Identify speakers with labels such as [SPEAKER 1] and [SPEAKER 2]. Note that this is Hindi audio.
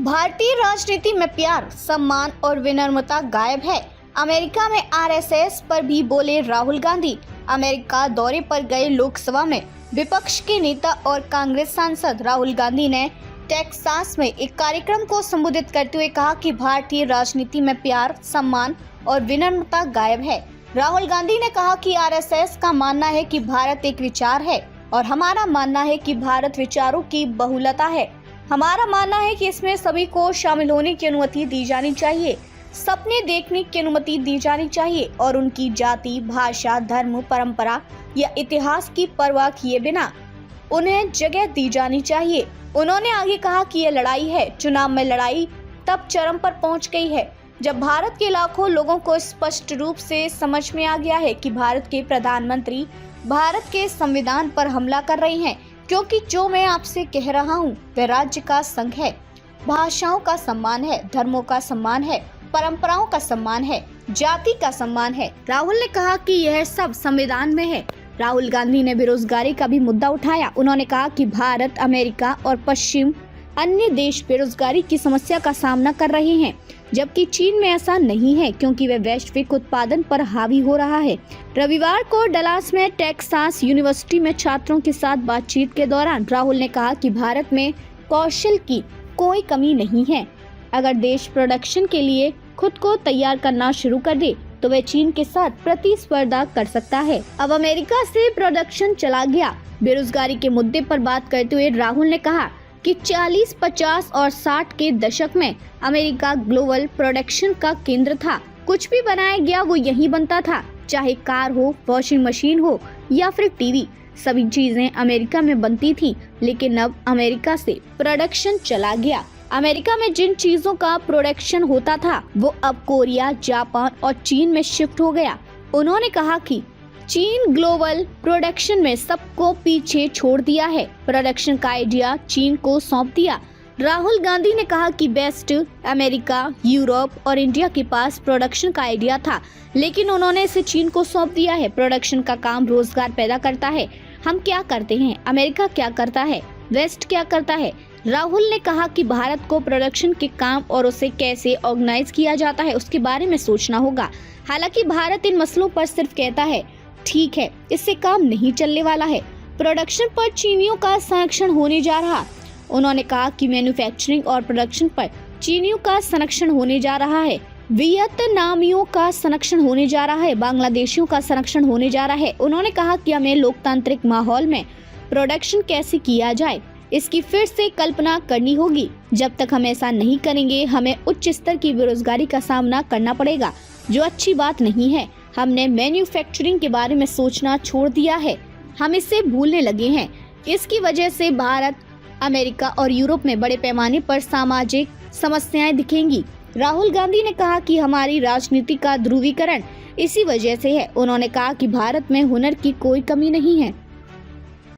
[SPEAKER 1] भारतीय राजनीति में प्यार, सम्मान और विनम्रता गायब है। अमेरिका में आरएसएस पर भी बोले राहुल गांधी। अमेरिका दौरे पर गए लोकसभा में विपक्ष के नेता और कांग्रेस सांसद राहुल गांधी ने टेक्सास में एक कार्यक्रम को संबोधित करते हुए कहा कि भारतीय राजनीति में प्यार, सम्मान और विनम्रता गायब है। राहुल गांधी ने कहा कि आरएसएस का मानना है कि भारत एक विचार है और हमारा मानना है कि भारत विचारों की बहुलता है। हमारा मानना है कि इसमें सभी को शामिल होने की अनुमति दी जानी चाहिए, सपने देखने की अनुमति दी जानी चाहिए और उनकी जाति, भाषा, धर्म, परंपरा या इतिहास की परवाह किए बिना उन्हें जगह दी जानी चाहिए। उन्होंने आगे कहा कि यह लड़ाई है, चुनाव में लड़ाई तब चरम पर पहुंच गई है जब भारत के लाखों लोगों को स्पष्ट रूप से समझ में आ गया है कि भारत के प्रधानमंत्री भारत के संविधान पर हमला कर रहे हैं, क्योंकि जो मैं आपसे कह रहा हूँ वह राज्य का संघ है, भाषाओं का सम्मान है, धर्मों का सम्मान है, परंपराओं का सम्मान है, जाति का सम्मान है। राहुल ने कहा कि यह सब संविधान में है। राहुल गांधी ने बेरोजगारी का भी मुद्दा उठाया। उन्होंने कहा कि भारत, अमेरिका और पश्चिम अन्य देश बेरोजगारी की समस्या का सामना कर रहे हैं, जबकि चीन में ऐसा नहीं है क्योंकि वह वैश्विक उत्पादन पर हावी हो रहा है। रविवार को डलास में टेक्सास यूनिवर्सिटी में छात्रों के साथ बातचीत के दौरान राहुल ने कहा कि भारत में कौशल की कोई कमी नहीं है। अगर देश प्रोडक्शन के लिए खुद को तैयार करना शुरू कर दे तो वह चीन के साथ प्रतिस्पर्धा कर सकता है। अब अमेरिका से प्रोडक्शन चला गया। बेरोजगारी के मुद्दे पर बात करते हुए राहुल ने कहा कि 40, 50 और 60 के दशक में अमेरिका ग्लोबल प्रोडक्शन का केंद्र था। कुछ भी बनाया गया वो यहीं बनता था, चाहे कार हो, वॉशिंग मशीन हो या फिर टीवी, सभी चीजें अमेरिका में बनती थी। लेकिन अब अमेरिका से प्रोडक्शन चला गया। अमेरिका में जिन चीजों का प्रोडक्शन होता था वो अब कोरिया, जापान और चीन में शिफ्ट हो गया। उन्होंने कहा कि चीन ग्लोबल प्रोडक्शन में सबको पीछे छोड़ दिया है, प्रोडक्शन का आइडिया चीन को सौंप दिया। राहुल गांधी ने कहा कि वेस्ट अमेरिका, यूरोप और इंडिया के पास प्रोडक्शन का आइडिया था, लेकिन उन्होंने इसे चीन को सौंप दिया है। प्रोडक्शन का काम रोजगार पैदा करता है। हम क्या करते हैं, अमेरिका क्या करता है, वेस्ट क्या करता है। राहुल ने कहा कि भारत को प्रोडक्शन के काम और उसे कैसे ऑर्गेनाइज किया जाता है उसके बारे में सोचना होगा। हालांकि भारत इन मसलों पर सिर्फ कहता है ठीक है, इससे काम नहीं चलने वाला है। प्रोडक्शन पर चीनियों का संरक्षण होने जा रहा। उन्होंने कहा कि मैन्युफैक्चरिंग और प्रोडक्शन पर चीनियों का संरक्षण होने जा रहा है, वियतनामियों का संरक्षण होने जा रहा है, बांग्लादेशियों का संरक्षण होने जा रहा है। उन्होंने कहा कि हमें लोकतांत्रिक माहौल में प्रोडक्शन कैसे किया जाए इसकी फिर से कल्पना करनी होगी। जब तक हम ऐसा नहीं करेंगे हमें उच्च स्तर की बेरोजगारी का सामना करना पड़ेगा, जो अच्छी बात नहीं है। हमने मैन्युफैक्चरिंग के बारे में सोचना छोड़ दिया है, हम इसे भूलने लगे हैं। इसकी वजह से भारत, अमेरिका और यूरोप में बड़े पैमाने पर सामाजिक समस्याएं दिखेंगी। राहुल गांधी ने कहा कि हमारी राजनीति का ध्रुवीकरण इसी वजह से है। उन्होंने कहा कि भारत में हुनर की कोई कमी नहीं है।